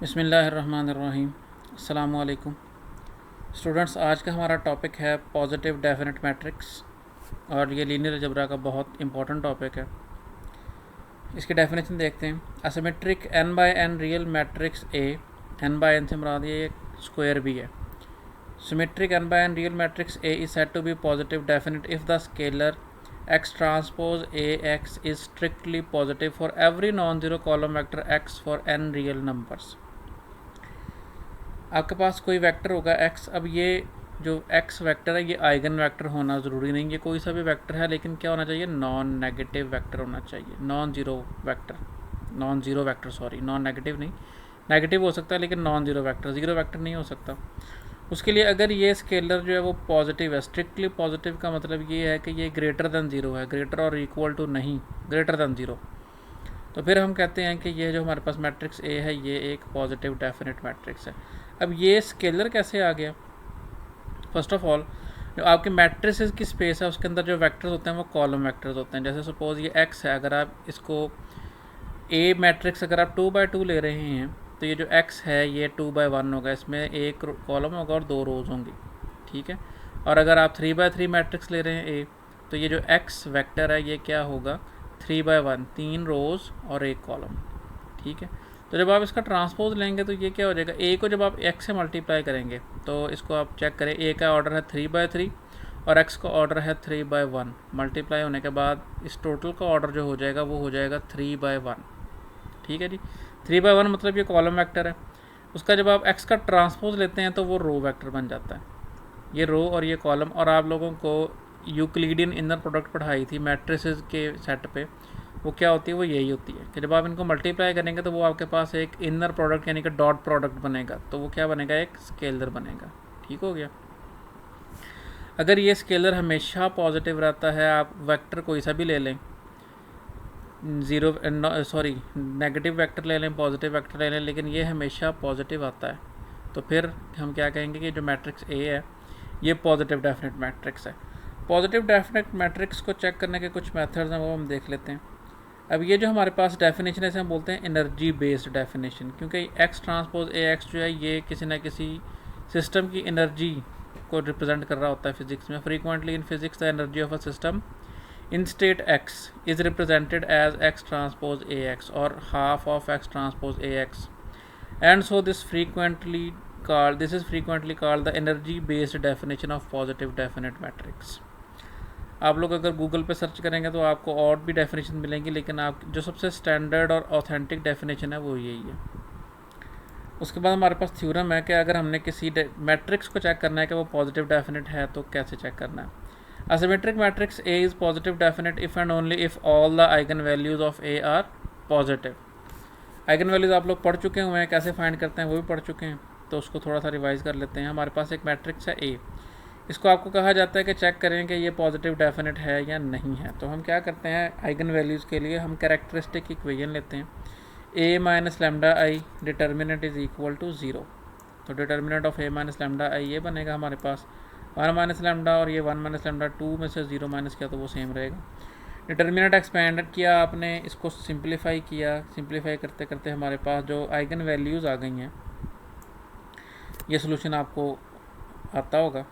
बिस्मिल्लाहिर्रहमानिर्रहीम। अस्सलामु अलैकुम स्टूडेंट्स। आज का हमारा टॉपिक है पॉजिटिव डेफिनेट मैट्रिक्स और ये लीनियर अलजेब्रा का बहुत इंपॉर्टेंट टॉपिक है। इसकी डेफिनेशन देखते हैं। A symmetric n by n real matrix A, n by n से मुराद ये स्क्वायर भी है। Symmetric n by n real matrix A is said to be positive definite if the scalar x transpose A x is strictly positive for every non zero column vector x for n real numbers. आपके पास कोई vector होगा x। अब ये जो x vector है ये eigen vector होना ज़रूरी नहीं, ये कोई सा भी वेक्टर है, लेकिन क्या होना चाहिए, नॉन नेगेटिव वेक्टर होना चाहिए, non zero vector sorry, non negative नहीं, नेगेटिव हो सकता है लेकिन नॉन ज़ीरो वेक्टर नहीं हो सकता। उसके लिए अगर ये स्केलर जो है वो पॉजिटिव है, स्ट्रिक्टली पॉजिटिव का मतलब ये है कि ये ग्रेटर दैन ज़ीरो है, ग्रेटर और इक्वल टू नहीं, ग्रेटर दैन ज़ीरो, तो फिर हम कहते हैं कि ये जो हमारे पास मैट्रिक्स ए है ये एक पॉजिटिव डेफिनेट मैट्रिक्स है। अब ये स्केलर कैसे आ गया? फर्स्ट ऑफ ऑल, जो आपके मैट्रिसेस की स्पेस है उसके अंदर जो वेक्टर्स होते हैं वो कॉलम वेक्टर्स होते हैं। जैसे सपोज ये एक्स है, अगर आप इसको ए मैट्रिक्स अगर आप 2x2 ले रहे हैं तो ये जो एक्स है ये 2x1 होगा, इसमें एक कॉलम होगा और दो रोज़ होंगी, ठीक है। और अगर आप 3x3 मैट्रिक्स ले रहे हैं ए, तो ये जो एक्स वेक्टर है ये क्या होगा, 3x1, 3 रोज़ और एक कॉलम, ठीक है। तो जब आप इसका ट्रांसपोज लेंगे तो ये क्या हो जाएगा, ए को जब आप एक्स से मल्टीप्लाई करेंगे तो इसको आप चेक करें, ए का ऑर्डर है 3x3 और एक्स का ऑर्डर है 3x1, मल्टीप्लाई होने के बाद इस टोटल का ऑर्डर जो हो जाएगा वो हो जाएगा 3x1, ठीक है जी। 3x1 मतलब ये कॉलम वेक्टर है। उसका जब आप एक्स का ट्रांसपोज लेते हैं तो वो रो वेक्टर बन जाता है, ये रो और ये कॉलम। और आप लोगों को यूक्लिडियन इनर प्रोडक्ट पढ़ाई थी मैट्रिसेस के सेट पे, वो क्या होती है, वो यही होती है कि जब आप इनको मल्टीप्लाई करेंगे तो वो आपके पास एक इनर प्रोडक्ट यानी कि डॉट प्रोडक्ट बनेगा, तो वो क्या बनेगा, एक स्केलर बनेगा, ठीक हो गया। अगर ये स्केलर हमेशा पॉजिटिव रहता है, आप वेक्टर कोई सा भी ले लें, नेगेटिव वेक्टर ले लें, पॉजिटिव वेक्टर ले लें, लेकिन ये हमेशा पॉजिटिव आता है, तो फिर हम क्या कहेंगे कि जो मैट्रिक्स ए है ये पॉजिटिव डेफिनेट मैट्रिक्स है। पॉजिटिव डेफिनेट मैट्रिक्स को चेक करने के कुछ मेथड्स हैं, वो हम देख लेते हैं। अब ये जो हमारे पास डेफिनेशन है इसे हम बोलते हैं एनर्जी बेस्ड डेफिनेशन, क्योंकि एक्स ट्रांसपोज ए एक्स जो है ये किसी ना किसी सिस्टम की एनर्जी को रिप्रेजेंट कर रहा होता है फिजिक्स में। Frequently in physics the energy of a system in state X is represented as X transpose A X और half of X transpose A X, and so this is frequently called the energy based definition of positive definite matrix. आप लोग अगर Google पे search करेंगे तो आपको और भी डेफिनेशन मिलेंगी, लेकिन आप जो सबसे स्टैंडर्ड और ऑथेंटिक डेफिनेशन है वो यही है। उसके बाद हमारे पास थ्योरम है कि अगर हमने किसी मैट्रिक्स को चेक करना है कि वो पॉजिटिव डेफिनेट है तो कैसे चेक करना है। Asymmetric matrix A is positive definite if and only if all the eigen values of A R positive. Eigen values आप लोग पढ़ चुके हुए हैं, कैसे फाइंड करते हैं वो भी पढ़ चुके हैं, तो उसको थोड़ा सा रिवाइज़ कर लेते हैं। हमारे पास एक मैट्रिक्स है ए, इसको आपको कहा जाता है कि चेक करें कि ये पॉजिटिव डेफिनेट है या नहीं है। तो हम क्या करते हैं, आइगन वैल्यूज़ के लिए हम कैरेक्टरिस्टिक इक्वेशन लेते हैं, a minus lambda I determinant is equal to 0। तो determinant of a minus lambda I ये बनेगा हमारे पास 1 माइनस लैम्डा, और ये 1 माइनस लैम्डा 2 में से 0 माइनस किया तो वो सेम रहेगा। डिटर्मिनेंट एक्सपेंड किया आपने, इसको सिंप्लीफाई किया, सिंप्लीफाई करते करते हमारे पास जो आइगन वैल्यूज़ आ गई हैं, ये सोल्यूशन आपको आता होगा,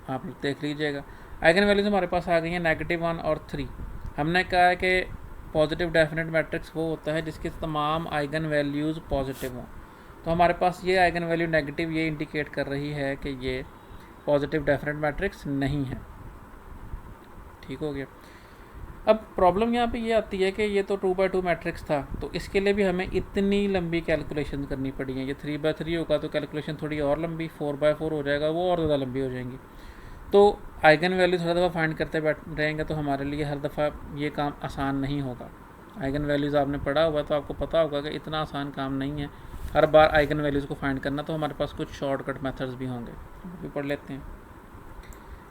आप देख लीजिएगा। आइगन वैल्यूज हमारे पास आ गई हैं -1 और 3। हमने कहा है कि पॉजिटिव डेफिनेट मैट्रिक्स वो होता है जिसके तमाम आइगन वैल्यूज़ पॉजिटिव हों। तो हमारे पास ये आइगन वैल्यू नेगेटिव ये इंडिकेट कर रही है कि ये पॉजिटिव डेफिनेट मैट्रिक्स नहीं है, ठीक हो गया। अब प्रॉब्लम यहाँ पे ये आती है कि ये तो 2x2 मैट्रिक्स था, तो इसके लिए भी हमें इतनी लंबी कैलकुलेशन करनी पड़ी है। ये 3x3 होगा तो कैलकुलेशन थोड़ी और लंबी, 4x4 हो जाएगा, वो और ज़्यादा लंबी हो जाएंगी। तो आइगन वैल्यूज़ हर दफ़ा फाइंड करते बैठ रहेंगे तो हमारे लिए हर दफ़ा ये काम आसान नहीं होगा। आइगन वैल्यूज़ आपने पढ़ा हुआ तो आपको पता होगा कि इतना आसान काम नहीं है हर बार आइगन वैल्यूज़ को फाइंड करना, तो हमारे पास कुछ शॉर्टकट मेथड्स भी होंगे, वो भी पढ़ लेते हैं।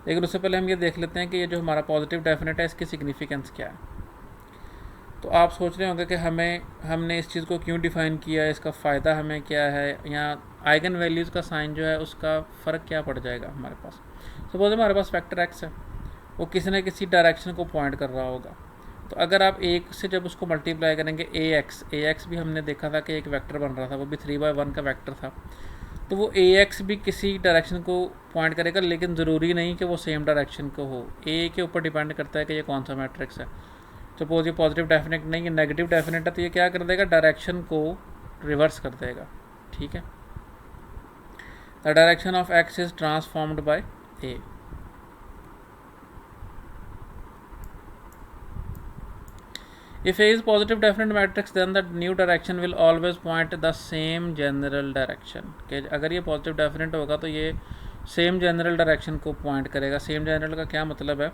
लेकिन उससे पहले हम ये देख लेते हैं कि ये जो हमारा पॉजिटिव डेफिनेट है इसकी सिग्निफिकेंस क्या है। तो आप सोच रहे होंगे कि हमने इस चीज़ को क्यों डिफ़ाइन किया है, इसका फ़ायदा हमें क्या है, या आइगन वैल्यूज़ का साइन जो है उसका फ़र्क क्या पड़ जाएगा हमारे पास। सपोज हमारे पास वेक्टर एक्स है, वो किसी न किसी डायरेक्शन को पॉइंट कर रहा होगा, तो अगर आप एक से जब उसको मल्टीप्लाई करेंगे ए एक्स भी हमने देखा था कि एक वेक्टर बन रहा था, वो भी 3/1 का वेक्टर था, तो वो ए एक्स भी किसी डायरेक्शन को पॉइंट करेगा, लेकिन ज़रूरी नहीं कि वो सेम डायरेक्शन को हो, ए के ऊपर डिपेंड करता है कि ये कौन सा मैट्रिक्स है। सपोज ये पॉजिटिव डेफिनेट नहीं, ये नेगेटिव डेफिनेट है, तो ये क्या कर देगा, डायरेक्शन को रिवर्स कर देगा। ठीक है, the direction of x is transformed by A. If A is positive definite matrix, then the new direction will always point the same general direction। कि अगर ये positive definite होगा तो ये सेम जनरल डायरेक्शन को पॉइंट करेगा। Same general का क्या मतलब है,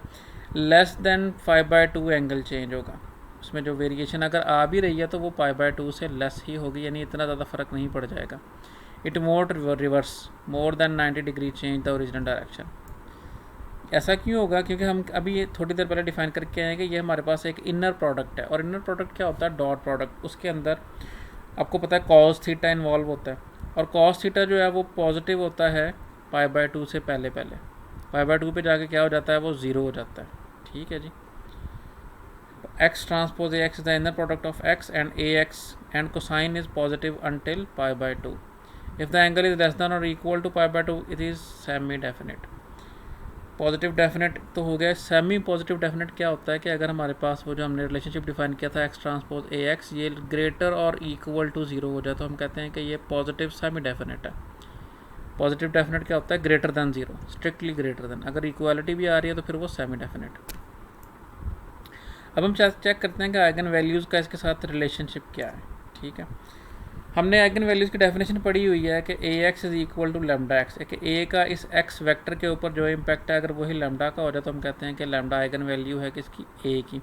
लेस देन 5/2 एंगल चेंज होगा। उसमें जो वेरिएशन अगर आ भी रही है तो वो 5/2 से लेस ही होगी, यानी इतना ज़्यादा फ़र्क नहीं पड़ जाएगा। It more reverse more than 90 degree change the original direction. ऐसा क्यों होगा, क्योंकि हम अभी ये थोड़ी देर पहले डिफाइन करके आए हैं कि ये हमारे पास एक इनर प्रोडक्ट है, और इनर प्रोडक्ट क्या होता है, डॉट प्रोडक्ट। उसके अंदर आपको पता है कॉस थीटा इन्वॉल्व होता है, और कॉस थीटा जो है वो पॉजिटिव होता है 5/2 से पहले 5/2 पे जाके क्या हो जाता है, वो 0 हो जाता है। ठीक है जी, X transpose A x is the inner product of X and A X and cosine is positive until 5/2। If the angle is less than और equal to 5/2 it is semi definite. Positive definite तो हो गया। Semi positive definite क्या होता है कि अगर हमारे पास वो जो हमने रिलेशनशिप डिफाइन किया था एक्स ट्रांसपोज ए एक्स, ये ग्रेटर और इक्वल टू 0 हो जाए तो हम कहते हैं कि ये पॉजिटिव सेमी डेफिनेट है। पॉजिटिव डेफिनेट क्या होता है, greater than 0, strictly greater than. अगर इक्वालिटी भी आ रही है तो फिर वो सेमी डेफिनेट। अब हम चेक करते हैं कि आइगन वैल्यूज़ का इसके साथ रिलेशनशिप क्या है। ठीक है, हमने आइगन वैल्यूज़ की डेफिनेशन पढ़ी हुई है कि A X is equal to lambda X, कि ए का इस एक्स वेक्टर के ऊपर जो इम्पैक्ट है अगर वही लैम्डा का हो जाए तो हम कहते हैं कि लैम्डा आइगन वैल्यू है किसकी, ए की।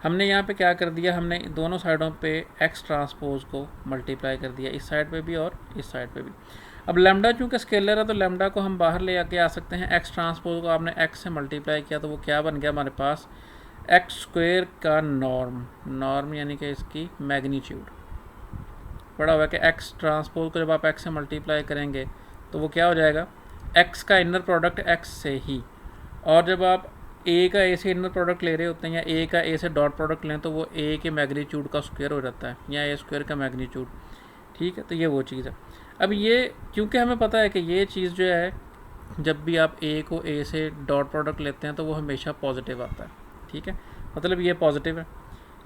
हमने यहाँ पे क्या कर दिया, हमने दोनों साइडों पे एक्स ट्रांसपोज को मल्टीप्लाई कर दिया, इस साइड पे भी और इस साइड पे भी। अब लैम्डा चूँकि स्केलर है तो लैम्डा को हम बाहर ले आके आ सकते हैं। एक्स ट्रांसपोज को आपने एक्स से मल्टीप्लाई किया तो वो क्या बन गया हमारे पास, एक्स स्क्वेयर का नॉर्म यानी कि इसकी मैग्नीट्यूड पड़ा हुआ है कि एक्स ट्रांसपोज को जब आप एक्स से मल्टीप्लाई करेंगे तो वो क्या हो जाएगा, एक्स का इनर प्रोडक्ट एक्स से ही। और जब आप ए का ए से इनर प्रोडक्ट ले रहे होते हैं या ए का ए से डॉट प्रोडक्ट लें तो वो ए के मैग्नीट्यूड का स्क्वायर हो जाता है, या ए स्क्वायर का मैग्नीट्यूड। ठीक है, तो ये वो चीज़ है। अब ये क्योंकि हमें पता है कि ये चीज़ जो है जब भी आप ए को ए से डॉट प्रोडक्ट लेते हैं तो वो हमेशा पॉजिटिव आता है। ठीक है, मतलब ये पॉजिटिव है,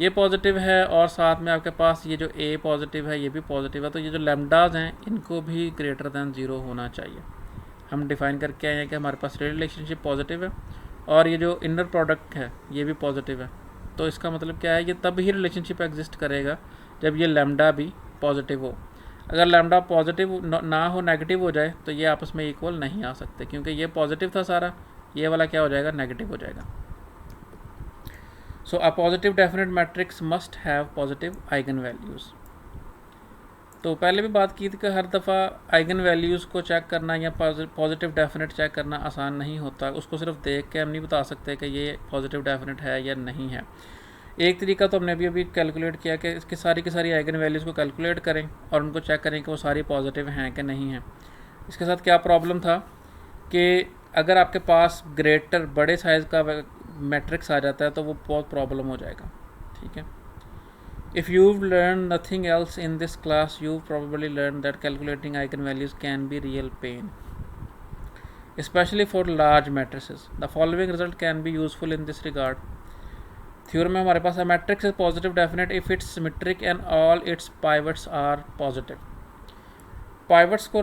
ये पॉजिटिव है, और साथ में आपके पास ये जो ए पॉजिटिव है ये भी पॉजिटिव है, तो ये जो लैम्डाज हैं इनको भी ग्रेटर दैन 0 होना चाहिए। हम डिफ़ाइन करके आए हैं कि हमारे पास रिलेशनशिप पॉजिटिव है और ये जो इनर प्रोडक्ट है ये भी पॉजिटिव है। तो इसका मतलब क्या है, ये तब ही रिलेशनशिप एग्जिस्ट करेगा जब ये लैम्डा भी पॉजिटिव हो। अगर लैम्डा पॉजिटिव ना हो, नेगेटिव हो जाए, तो ये आपस में इक्वल नहीं आ सकते, क्योंकि ये पॉजिटिव था सारा, ये वाला क्या हो जाएगा, नेगेटिव हो जाएगा। So a positive definite matrix must have positive eigen values। तो पहले भी बात की थी कि हर दफ़ा आइगन वैल्यूज़ को चेक करना या पॉजिटिव डेफिनेट चेक करना आसान नहीं होता। उसको सिर्फ देख के हम नहीं बता सकते कि ये पॉजिटिव डेफिनेट है या नहीं है। एक तरीका तो हमने अभी कैलकुलेट किया कि इसकी सारी की सारी आइगन वैल्यूज़ को कैलकुलेट करें और उनको चेक करें कि वो सारी पॉजिटिव हैं कि नहीं हैं। इसके साथ क्या प्रॉब्लम था कि अगर आपके पास ग्रेटर बड़े साइज़ का मैट्रिक्स आ जाता है तो वो बहुत प्रॉब्लम हो जाएगा। ठीक है, if you learn nothing else in this class you probably learn that calculating eigen values can be real pain, especially for large matrices। The following result can be useful in this regard। Theorem में हमारे पास है matrix is positive definite if it's symmetric and all its pivots are positive. Pivots को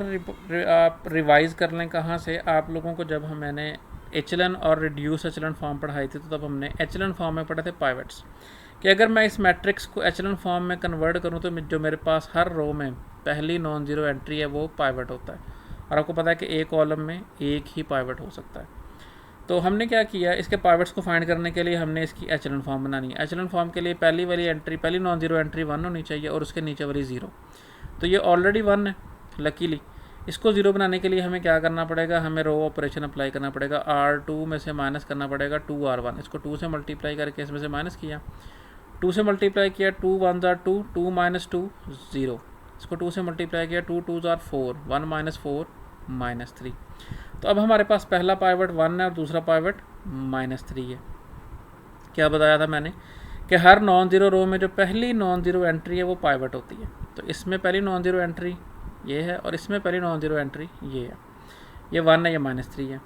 revise कर लें कहाँ से, आप लोगों को जब मैंने एचलन और रिड्यूस एचलन फॉर्म पढ़ाई थी तो तब हमने एचलन फॉर्म में पढ़े थे पाइवट्स, कि अगर मैं इस मैट्रिक्स को एचलन फॉर्म में कन्वर्ट करूँ तो जो मेरे पास हर रो में पहली नॉन ज़ीरो एंट्री है वो पाइवट होता है, और आपको पता है कि एक कॉलम में एक ही पाइवट हो सकता है। तो हमने क्या किया, इसके पाइवट्स को फाइंड करने के लिए हमने इसकी एचलन फॉर्म बनानी है। एचलन फॉर्म के लिए पहली वाली एंट्री, पहली नॉन ज़ीरो एंट्री 1 होनी चाहिए और उसके नीचे वाली 0। तो ये ऑलरेडी 1 है लकीली। इसको 0 बनाने के लिए हमें क्या करना पड़ेगा, हमें रो ऑपरेशन अप्लाई करना पड़ेगा। R2 में से माइनस करना पड़ेगा 2R1। इसको 2 से मल्टीप्लाई करके इसमें से माइनस किया, 2 से मल्टीप्लाई किया, 2 1 ज़ार 2, 2 माइनस 2 0। इसको 2 से मल्टीप्लाई किया, 2 2 ज़ार 4, 1 माइनस 4 माइनस 3। तो अब हमारे पास पहला पाइवट 1 है और दूसरा पाइवट -3 है। क्या बताया था मैंने कि हर नॉन ज़ीरो रो में जो पहली नॉन ज़ीरो एंट्री है वो पाइवट होती है। तो इसमें पहली नॉन ज़ीरो एंट्री ये है और इसमें पहली नॉन ज़ीरो एंट्री ये है, ये 1 है, ये -3 है।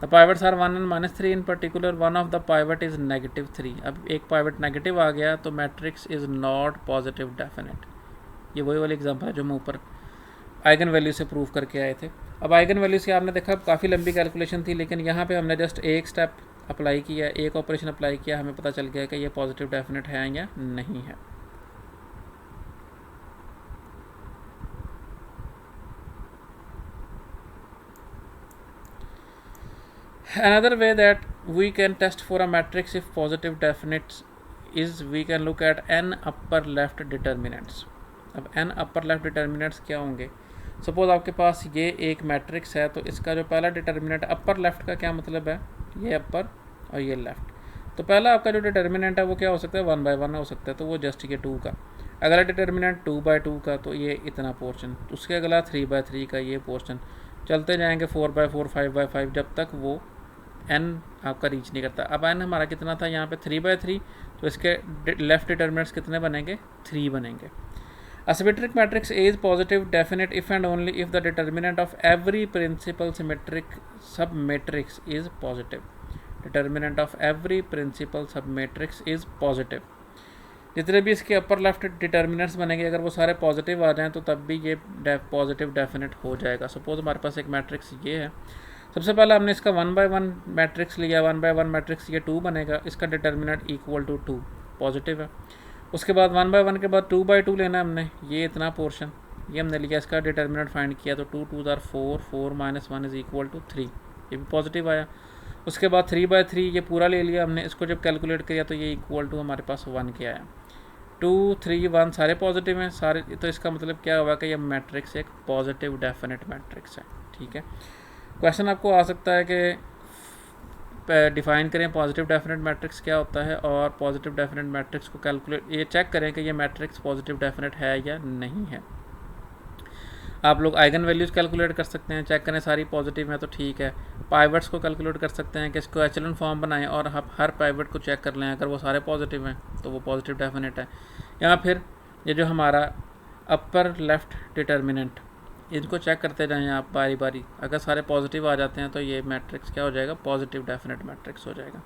The pivots are 1 and -3 in particular, one of the pivot is -3। अब एक पाइवट नेगेटिव आ गया तो matrix is not positive definite. ये वही वाली एग्जांपल है जो हम ऊपर आइगन वैल्यू से प्रूव करके आए थे। अब आइगन वैल्यूज़ की आपने देखा काफ़ी लंबी कैलकुलेशन थी, लेकिन यहाँ पे हमने जस्ट एक स्टेप अप्लाई किया, एक ऑपरेशन अप्लाई किया, हमें पता चल गया कि ये पॉजिटिव डेफिनेट है या नहीं है। Another way that we can test for a matrix if positive definites is we can look at n upper left determinants। अब n upper left determinants क्या होंगे? सपोज आपके पास ये एक मैट्रिक्स है, तो इसका जो पहला डिटर्मिनेंट अपर लेफ्ट का क्या मतलब है, ये अपर और ये लेफ्ट। तो पहला आपका जो डिटर्मिनेंट है वो क्या हो सकता है, 1/1 हो सकता है, तो वो जस्ट ये 2 का। अगला डिटर्मिनेंट 2/2 का, तो ये इतना पोर्शन। उसके अगला 3/3 का ये पोर्शन। चलते जाएंगे 4/4, 5/5, जब तक वो n आपका रीच नहीं करता। अब n हमारा कितना था यहाँ पे 3/3, तो इसके लेफ्ट डिटर्मिनेंट्स कितने बनेंगे, 3 बनेंगे। A symmetric matrix A is positive definite if and only if the determinant of every principal symmetric submatrix is positive। Determinant of every principal submatrix is positive। जितने भी इसके अपर लेफ्ट डिटर्मिनेंट्स बनेंगे अगर वो सारे पॉजिटिव आ जाएं तो तब भी ये पॉजिटिव डेफिनेट हो जाएगा। सपोज हमारे पास एक मैट्रिक्स ये है, सबसे पहले हमने इसका 1/1 मैट्रिक्स लिया, 1/1 मैट्रिक्स ये 2 बनेगा, इसका डिटर्मिनेंट इक्वल टू 2 पॉजिटिव है। उसके बाद 1/1 के बाद 2/2 लेना है हमने, ये इतना पोर्शन ये हमने लिया, इसका डिटर्मिनेंट फाइंड किया, तो 2 2 आर 4, 4 - 1 इज इक्वल टू 3, ये भी पॉजिटिव आया। उसके बाद 3/3 ये पूरा ले लिया हमने, इसको जब कैलकुलेट किया तो ये इक्वल टू हमारे पास 1 के आया। 2 3 1 सारे पॉजिटिव हैं सारे, तो इसका मतलब क्या हुआ कि ये मैट्रिक्स एक पॉजिटिव डेफिनेट मैट्रिक्स है। ठीक है, क्वेश्चन आपको आ सकता है कि डिफाइन करें पॉजिटिव डेफिनेट मैट्रिक्स क्या होता है, और पॉजिटिव डेफिनेट मैट्रिक्स को कैलकुलेट ये चेक करें कि ये मैट्रिक्स पॉजिटिव डेफिनेट है या नहीं है। आप लोग आइगन वैल्यूज़ कैलकुलेट कर सकते हैं, चेक करें सारी पॉजिटिव है तो ठीक है। पाइवट्स को कैलकुलेट कर सकते हैं कि इसको एचेलॉन फॉर्म बनाएं और आप हर पाइवट को चेक कर लें, अगर वो सारे पॉजिटिव हैं तो वो पॉजिटिव डेफिनेट है। या फिर ये जो हमारा अपर लेफ्ट डिटर्मिनेंट, इनको चेक करते जाएं आप बारी बारी, अगर सारे पॉजिटिव आ जाते हैं तो ये मैट्रिक्स क्या हो जाएगा, पॉजिटिव डेफिनेट मैट्रिक्स हो जाएगा।